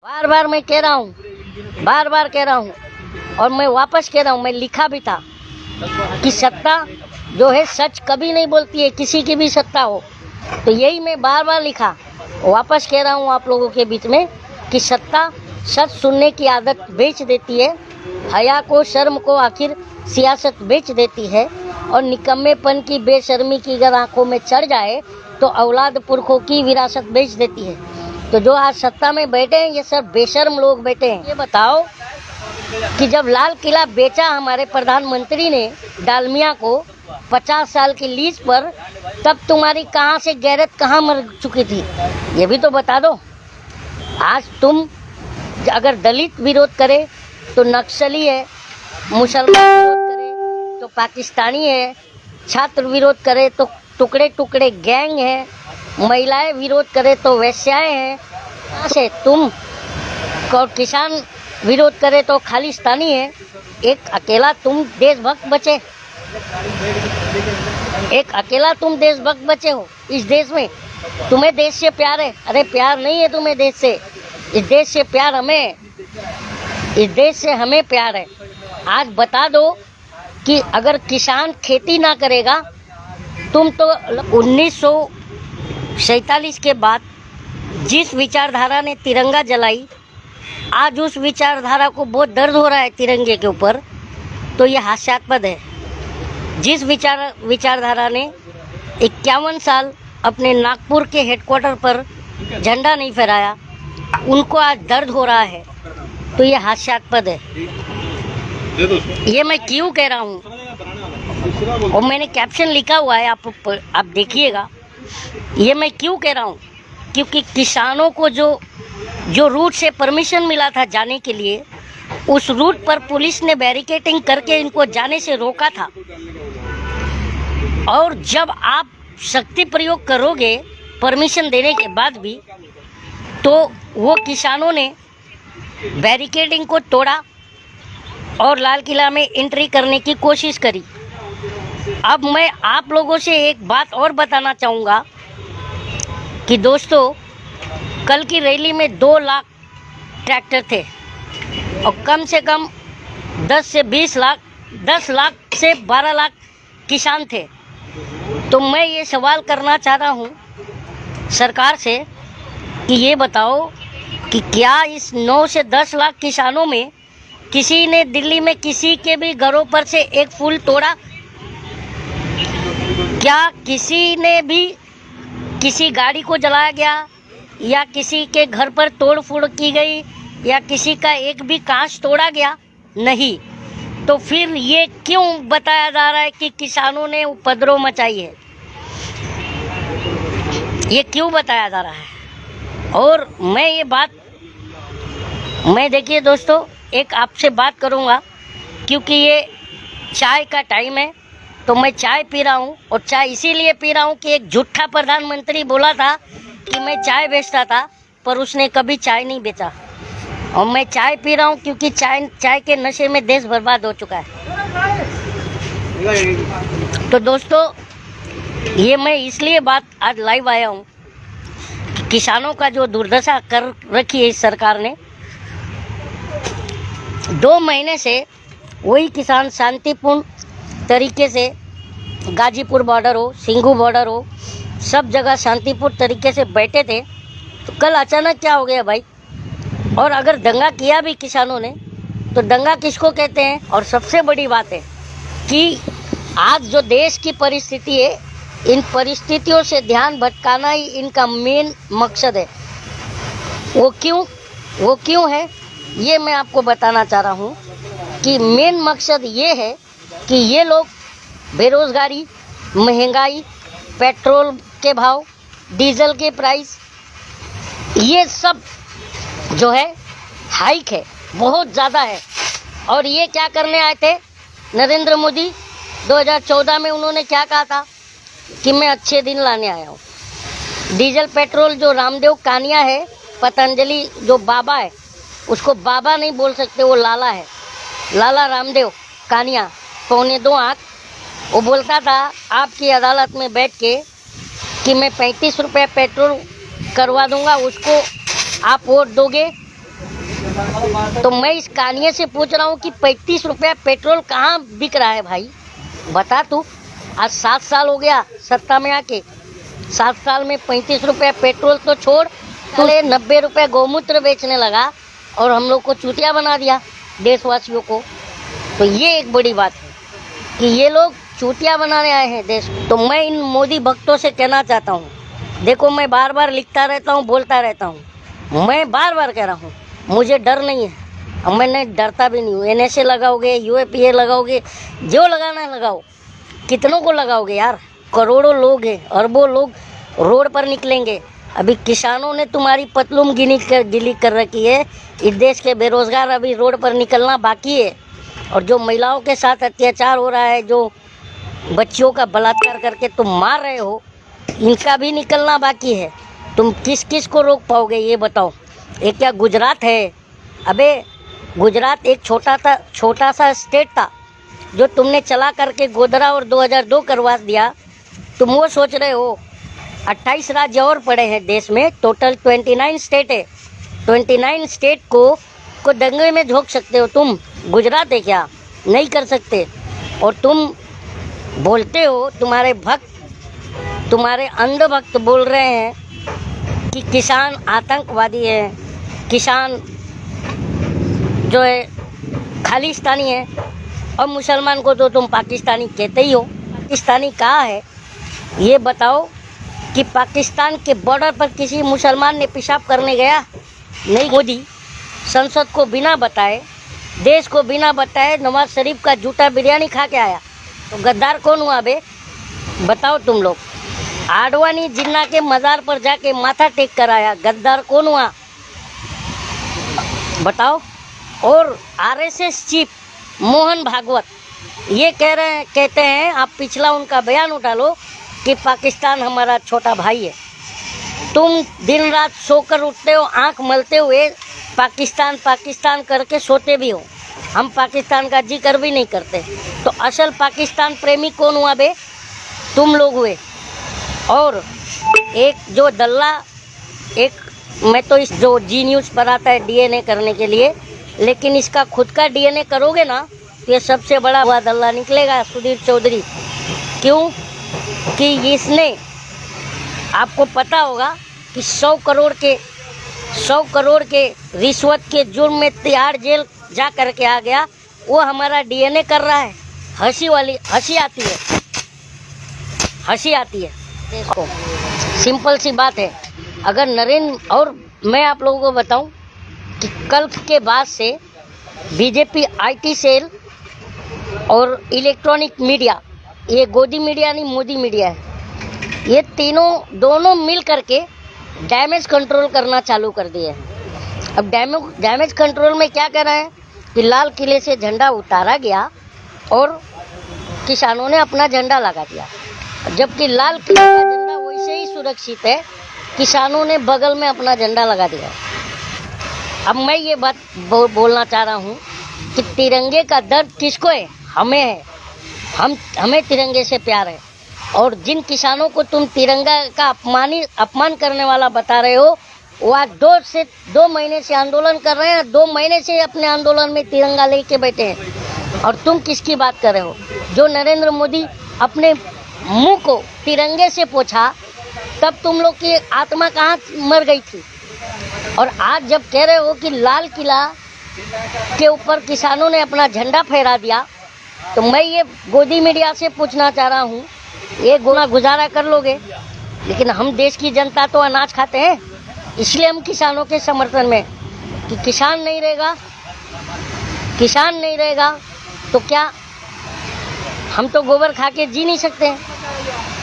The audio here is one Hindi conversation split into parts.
बार बार मैं कह रहा हूँ, बार बार कह रहा हूँ और मैं वापस कह रहा हूँ, मैं लिखा भी था कि सत्ता जो है सच कभी नहीं बोलती है, किसी की भी सत्ता हो। तो यही मैं बार बार लिखा, वापस कह रहा हूँ आप लोगों के बीच में कि सत्ता सच सुनने की आदत बेच देती है, हया को शर्म को आखिर सियासत बेच देती है और निकम्मेपन की बेशर्मी की अगर आंखों में चढ़ जाए तो औलाद पुरखों की विरासत बेच देती है। तो जो आज सत्ता में बैठे हैं ये सब बेशर्म लोग बैठे हैं। ये बताओ कि जब लाल किला बेचा हमारे प्रधानमंत्री ने डालमिया को 50 साल की लीज पर, तब तुम्हारी कहाँ से गैरत कहाँ मर चुकी थी, ये भी तो बता दो। आज तुम अगर दलित विरोध करे तो नक्सली है, मुसलमान विरोध करे तो पाकिस्तानी है, छात्र विरोध करे तो टुकड़े टुकड़े गैंग है, महिलाएं विरोध करे तो वैश्याएं हैं। यहाँ से तुम किसान विरोध करे तो खालिस्तानी है। एक अकेला तुम देशभक्त बचे, एक अकेला तुम देशभक्त बचे हो इस देश में। तुम्हें देश से प्यार है? अरे प्यार नहीं है तुम्हें देश से, इस देश से प्यार हमें, इस देश से हमें प्यार है। आज बता दो कि अगर किसान खेती ना करेगा, तुम तो 1947 के बाद जिस विचारधारा ने तिरंगा जलाई, आज उस विचारधारा को बहुत दर्द हो रहा है तिरंगे के ऊपर, तो ये हास्यास्पद है। जिस विचारधारा ने 51 साल अपने नागपुर के हेडक्वार्टर पर झंडा नहीं फहराया, उनको आज दर्द हो रहा है, तो ये हास्यास्पद है। ये मैं क्यों कह रहा हूँ और मैंने कैप्शन लिखा हुआ है, आप देखिएगा। ये मैं क्यों कह रहा हूँ, क्योंकि किसानों को जो रूट से परमिशन मिला था जाने के लिए, उस रूट पर पुलिस ने बैरिकेडिंग करके इनको जाने से रोका था। और जब आप शक्ति प्रयोग करोगे परमिशन देने के बाद भी, तो वो किसानों ने बैरिकेडिंग को तोड़ा और लाल किला में एंट्री करने की कोशिश करी। अब मैं आप लोगों से एक बात और बताना चाहूँगा कि दोस्तों, कल की रैली में 2 लाख ट्रैक्टर थे और कम से कम 10 से 20 लाख, 10 लाख से 12 लाख किसान थे। तो मैं ये सवाल करना चाह रहा हूँ सरकार से कि ये बताओ कि क्या इस 9 से 10 लाख किसानों में किसी ने दिल्ली में किसी के भी घरों पर से एक फूल तोड़ा? क्या किसी ने भी किसी गाड़ी को जलाया गया या किसी के घर पर तोड़ फोड़ की गई या किसी का एक भी कांच तोड़ा गया? नहीं। तो फिर ये क्यों बताया जा रहा है कि किसानों ने उपद्रव मचाई है? ये क्यों बताया जा रहा है? और मैं ये बात, मैं देखिए दोस्तों, एक आपसे बात करूँगा क्योंकि ये चाय का टाइम है, तो मैं चाय पी रहा हूँ। और चाय इसीलिए पी रहा हूँ कि एक झूठा प्रधानमंत्री बोला था कि मैं चाय बेचता था, पर उसने कभी चाय नहीं बेचा। और मैं चाय पी रहा हूँ क्योंकि चाय के नशे में देश बर्बाद हो चुका है। तो दोस्तों, ये मैं इसलिए बात आज लाइव आया हूँ कि किसानों का जो दुर्दशा कर रखी है इस सरकार ने, 2 महीने से वही किसान शांतिपूर्ण तरीके से, गाजीपुर बॉर्डर हो, सिंघू बॉर्डर हो, सब जगह शांतिपूर्ण तरीके से बैठे थे। तो कल अचानक क्या हो गया भाई? और अगर दंगा किया भी किसानों ने, तो दंगा किसको कहते हैं? और सबसे बड़ी बात है कि आज जो देश की परिस्थिति है, इन परिस्थितियों से ध्यान भटकाना ही इनका मेन मकसद है। वो क्यों है, ये मैं आपको बताना चाह रहा हूँ कि मेन मकसद ये है कि ये लोग बेरोजगारी, महंगाई, पेट्रोल के भाव, डीजल के प्राइस, ये सब जो है हाइक है, बहुत ज़्यादा है। और ये क्या करने आए थे नरेंद्र मोदी? 2014 में उन्होंने क्या कहा था कि मैं अच्छे दिन लाने आया हूँ। डीजल पेट्रोल जो रामदेव कानिया है, पतंजलि जो बाबा है, उसको बाबा नहीं बोल सकते, वो लाला है, लाला रामदेव कानिया, 2.25 आँख। वो बोलता था आपकी अदालत में बैठ के कि मैं 35 रुपये पेट्रोल करवा दूंगा, उसको आप वोट दोगे तो मैं इस कानिया से पूछ रहा हूँ कि 35 रुपया पेट्रोल कहाँ बिक रहा है भाई, बता तू। आज 7 साल हो गया सत्ता में आके, 7 साल में 35 रुपया पेट्रोल तो छोड़, तुझे 90 रुपया गौमूत्र बेचने लगा और हम लोग को चूतिया बना दिया देशवासियों को। तो ये एक बड़ी बात है कि ये लोग चूतिया बनाने आए हैं देश को। तो मैं इन मोदी भक्तों से कहना चाहता हूँ, देखो मैं बार बार लिखता रहता हूँ, बोलता रहता हूँ, मैं बार बार कह रहा हूँ मुझे डर नहीं है, अब मैं डरता भी नहीं हूँ। NSA लगाओगे, UAPA लगाओगे, जो लगाना है लगाओ, कितनों को लगाओगे यार, करोड़ों लोग हैं, अरबों लोग रोड पर निकलेंगे। अभी किसानों ने तुम्हारी पतलूम गिली कर रखी है, इस देश के बेरोजगार अभी रोड पर निकलना बाकी है। और जो महिलाओं के साथ अत्याचार हो रहा है, जो बच्चियों का बलात्कार करके तुम मार रहे हो, इनका भी निकलना बाकी है। तुम किस किस को रोक पाओगे ये बताओ। ये क्या गुजरात है? अबे गुजरात एक छोटा सा स्टेट था जो तुमने चला करके गोधरा और 2002 करवा दिया। तुम वो सोच रहे हो 28 राज्य और पड़े हैं देश में, टोटल 29 स्टेट है। 29 स्टेट को दंगे में झोंक सकते हो तुम? गुजरात है क्या? नहीं कर सकते। और तुम बोलते हो, तुम्हारे भक्त, तुम्हारे अंधभक्त बोल रहे हैं कि किसान आतंकवादी है, किसान जो है खालिस्तानी है, और मुसलमान को तो तुम पाकिस्तानी कहते ही हो। पाकिस्तानी कहाँ है ये बताओ कि पाकिस्तान के बॉर्डर पर किसी मुसलमान ने पेशाब करने गया? नहीं। मोदी संसद को बिना बताए, देश को बिना बताए नवाज शरीफ का जूठा बिरयानी खा के आया। तो गद्दार कौन हुआ बे? बताओ तुम लोग। आडवाणी जिन्ना के मज़ार पर जाके माथा टेक कर आया, गद्दार कौन हुआ बताओ। और RSS चीफ मोहन भागवत ये कहते हैं, आप पिछला उनका बयान उठा लो कि पाकिस्तान हमारा छोटा भाई है। तुम दिन रात सोकर उठते हो, आंख मलते हुए पाकिस्तान पाकिस्तान करके सोते भी हो। हम पाकिस्तान का जिक्र भी नहीं करते। तो असल पाकिस्तान प्रेमी कौन हुआ बे? तुम लोग हुए। और एक जो दल्ला, एक मैं तो इस जो जी न्यूज़ पर आता है DNA करने के लिए, लेकिन इसका खुद का DNA करोगे ना तो ये सबसे बड़ा हुआ दल्ला निकलेगा, सुधीर चौधरी। क्यों कि इसने, आपको पता होगा कि 100 करोड़ के रिश्वत के जुर्म में तिहाड़ जेल जा करके आ गया। वो हमारा DNA कर रहा है। हंसी आती है देखो, सिंपल सी बात है। अगर नरेंद्र, और मैं आप लोगों को बताऊं कि कल के बाद से बीजेपी IT सेल और इलेक्ट्रॉनिक मीडिया, ये गोदी मीडिया नहीं मोदी मीडिया है, ये दोनों मिल करके डैमेज कंट्रोल करना चालू कर दिए हैं। अब डैमेज कंट्रोल में क्या कर रहे हैं कि लाल किले से झंडा उतारा गया और किसानों ने अपना झंडा लगा दिया, जबकि लाल किले का झंडा वैसे ही सुरक्षित है, किसानों ने बगल में अपना झंडा लगा दिया। अब मैं ये बात बोलना चाह रहा हूँ कि तिरंगे का दर्द किसको है? हमें है। हमें तिरंगे से प्यार है। और जिन किसानों को तुम तिरंगा का अपमान करने वाला बता रहे हो, वो आज 2 महीने से आंदोलन कर रहे हैं, 2 महीने से अपने आंदोलन में तिरंगा लेके बैठे हैं। और तुम किसकी बात कर रहे हो? जो नरेंद्र मोदी अपने मुंह को तिरंगे से पोंछा, तब तुम लोग की आत्मा कहाँ मर गई थी? और आज जब कह रहे हो कि लाल किला के ऊपर किसानों ने अपना झंडा फहरा दिया, तो मैं ये गोदी मीडिया से पूछना चाह रहा हूँ, ये गुजारा कर लोगे? लेकिन हम देश की जनता तो अनाज खाते हैं, इसलिए हम किसानों के समर्थन में कि किसान नहीं रहेगा तो क्या हम तो गोबर खा के जी नहीं सकते हैं।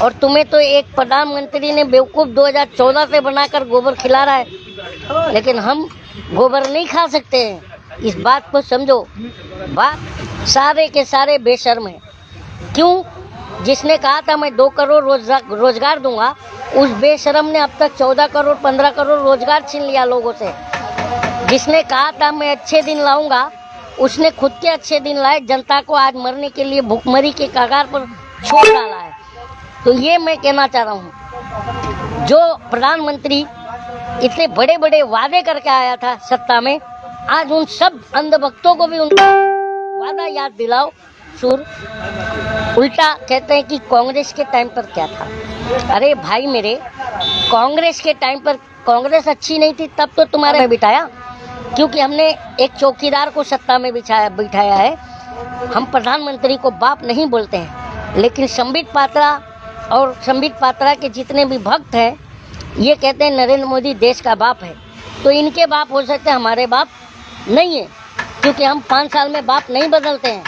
और तुम्हें तो एक प्रधानमंत्री ने बेवकूफ़ 2014 से बनाकर गोबर खिला रहा है, लेकिन हम गोबर नहीं खा सकते हैं। इस बात को समझो। बात सारे के सारे बेशर्म हैं। क्यों? जिसने कहा था मैं 2 करोड़ रोजगार दूंगा, उस बेशर्म ने अब तक 14 करोड़ 15 करोड़ रोजगार छीन लिया लोगों से। जिसने कहा था मैं अच्छे दिन लाऊंगा, उसने खुद के अच्छे दिन लाए, जनता को आज मरने के लिए भूखमरी के कगार पर छोड़ डाला है। तो ये मैं कहना चाह रहा हूँ, जो प्रधानमंत्री इतने बड़े बड़े वादे करके आया था सत्ता में, आज उन सब अंधभक्तों को भी उनका वादा याद दिलाओ। सुर उल्टा कहते हैं कि कांग्रेस के टाइम पर क्या था। अरे भाई मेरे, कांग्रेस के टाइम पर कांग्रेस अच्छी नहीं थी तब तो तुम्हारे में बिठाया, क्योंकि हमने एक चौकीदार को सत्ता में बिठाया है। हम प्रधानमंत्री को बाप नहीं बोलते हैं, लेकिन संबित पात्रा और संबित पात्रा के जितने भी भक्त हैं ये कहते हैं नरेंद्र मोदी देश का बाप है। तो इनके बाप हो सकते हैं, हमारे बाप नहीं है, क्योंकि हम 5 साल में बाप नहीं बदलते हैं।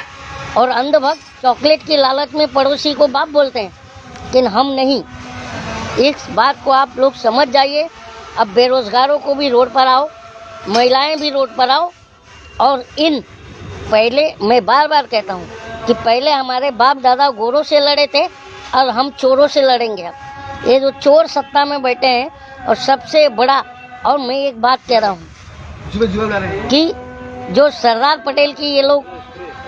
और अंधभक्त चॉकलेट की लालच में पड़ोसी को बाप बोलते हैं, लेकिन हम नहीं। इस बात को आप लोग समझ जाइए। अब बेरोजगारों को भी रोड पर आओ, महिलाएं भी रोड पर आओ। और इन पहले मैं बार बार कहता हूँ कि पहले हमारे बाप दादा गोरों से लड़े थे और हम चोरों से लड़ेंगे। अब ये जो चोर सत्ता में बैठे हैं, और सबसे बड़ा, और मैं एक बात कह रहा हूँ कि जो सरदार पटेल की ये लोग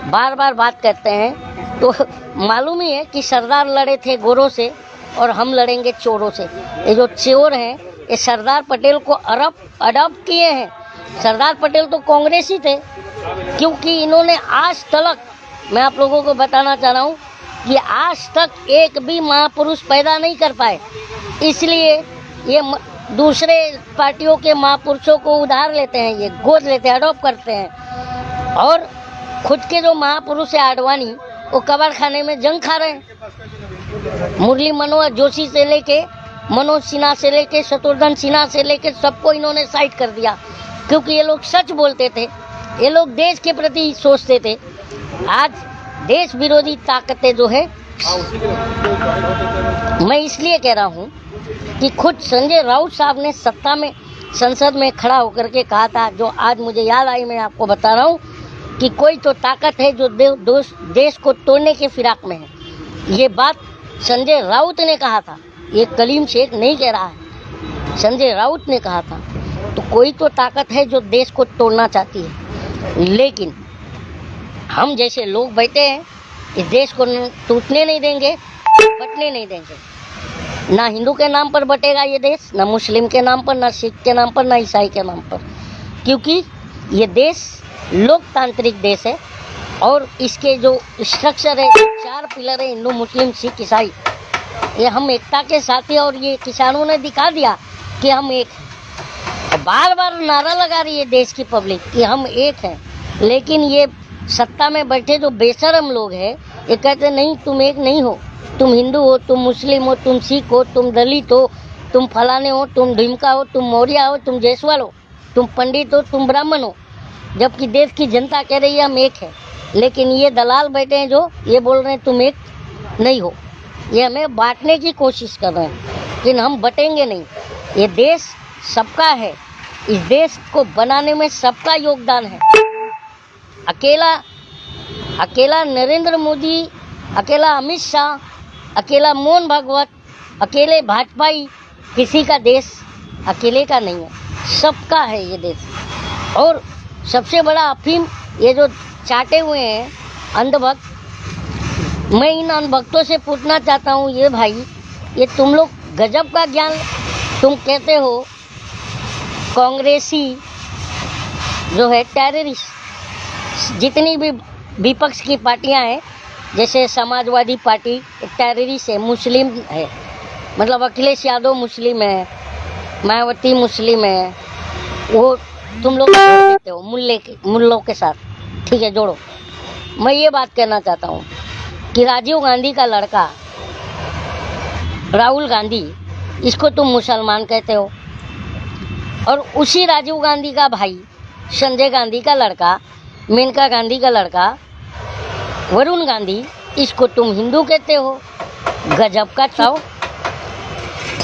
बार बार बात करते हैं, तो मालूम ही है कि सरदार लड़े थे गोरों से और हम लड़ेंगे चोरों से। ये जो चोर हैं ये सरदार पटेल को अडॉप्ट किए हैं। सरदार पटेल तो कांग्रेस ही थे, क्योंकि इन्होंने आज तक, मैं आप लोगों को बताना चाह रहा हूँ कि आज तक एक भी महापुरुष पैदा नहीं कर पाए, इसलिए ये दूसरे पार्टियों के महापुरुषों को उधार लेते हैं, ये गोद लेते हैं, अडॉप्ट करते हैं। और खुद के जो महापुरुष है आडवाणी, वो कबाड़ खाने में जंग खा रहे हैं। मुरली मनोहर जोशी से लेके मनोज सिन्हा से लेके शत्रुघ्न सिन्हा से लेके सबको इन्होंने साइड कर दिया, क्योंकि ये लोग सच बोलते थे, ये लोग देश के प्रति सोचते थे। आज देश विरोधी ताकतें जो है, मैं इसलिए कह रहा हूँ कि खुद संजय राउत साहब ने सत्ता में संसद में खड़ा होकर के कहा था, जो आज मुझे याद आई, मैं आपको बता रहा हूँ कि कोई तो ताकत है जो देश को तोड़ने के फिराक में है। ये बात संजय राउत ने कहा था, ये कलीम शेख नहीं कह रहा है, संजय राउत ने कहा था। तो कोई तो ताकत है जो देश को तोड़ना चाहती है, लेकिन हम जैसे लोग बैठे हैं इस देश को टूटने नहीं देंगे, बंटने नहीं देंगे। ना हिंदू के नाम पर बटेगा ये देश, ना मुस्लिम के नाम पर, ना सिख के नाम पर, ना ईसाई के नाम पर, क्योंकि ये देश लोकतांत्रिक देश है। और इसके जो स्ट्रक्चर है, 4 पिलर है, हिंदू मुस्लिम सिख ईसाई, ये हम एकता के साथ ही, और ये किसानों ने दिखा दिया कि हम एक हैं। बार बार नारा लगा रही है देश की पब्लिक कि हम एक हैं, लेकिन ये सत्ता में बैठे जो बेशरम लोग हैं ये कहते नहीं, तुम एक नहीं हो, तुम हिंदू हो, तुम मुस्लिम हो, तुम सिख हो, तुम दलित हो, तुम फलाने हो, तुम ढिमका हो, तुम मौर्य हो, तुम जायसवाल हो, तुम पंडित हो, तुम ब्राह्मण हो। जबकि देश की जनता कह रही है हम एक है, लेकिन ये दलाल बैठे हैं जो ये बोल रहे हैं तुम एक नहीं हो। ये हमें बांटने की कोशिश कर रहे हैं, लेकिन हम बटेंगे नहीं। ये देश सबका है, इस देश को बनाने में सबका योगदान है। अकेला नरेंद्र मोदी, अकेला अमित शाह, अकेला मोहन भागवत, अकेले भाजपाई, किसी का देश अकेले का नहीं है, सबका है ये देश। और सबसे बड़ा अफीम ये जो चाटे हुए हैं अंधभक्त, मैं इन अंधभक्तों से पूछना चाहता हूँ, ये भाई, ये तुम लोग गजब का ज्ञान, तुम कहते हो कांग्रेसी जो है टेररिस्ट। जितनी भी विपक्ष की पार्टियां हैं, जैसे समाजवादी पार्टी एक टेररिस्ट है, मुस्लिम है, मतलब अखिलेश यादव मुस्लिम है, मायावती मुस्लिम है, वो तुम लोग देते हो मुल्लों के साथ, ठीक है, जोड़ो। मैं ये बात कहना चाहता हूँ कि राजीव गांधी का लड़का राहुल गांधी, इसको तुम मुसलमान कहते हो, और उसी राजीव गांधी का भाई संजय गांधी का लड़का, मेनका गांधी का लड़का वरुण गांधी, इसको तुम हिंदू कहते हो। गजब का चाओ।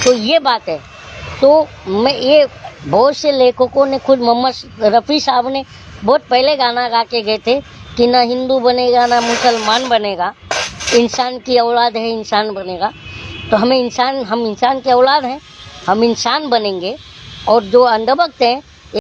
तो ये बात है। तो मैं ये बहुत से लेखकों ने, खुद मोहम्मद रफ़ी साहब ने बहुत पहले गाना गा के गए थे कि ना हिंदू बनेगा ना मुसलमान बनेगा, इंसान की औलाद है इंसान बनेगा। तो हम इंसान की औलाद हैं, हम इंसान बनेंगे। और जो अंधभक्त हैं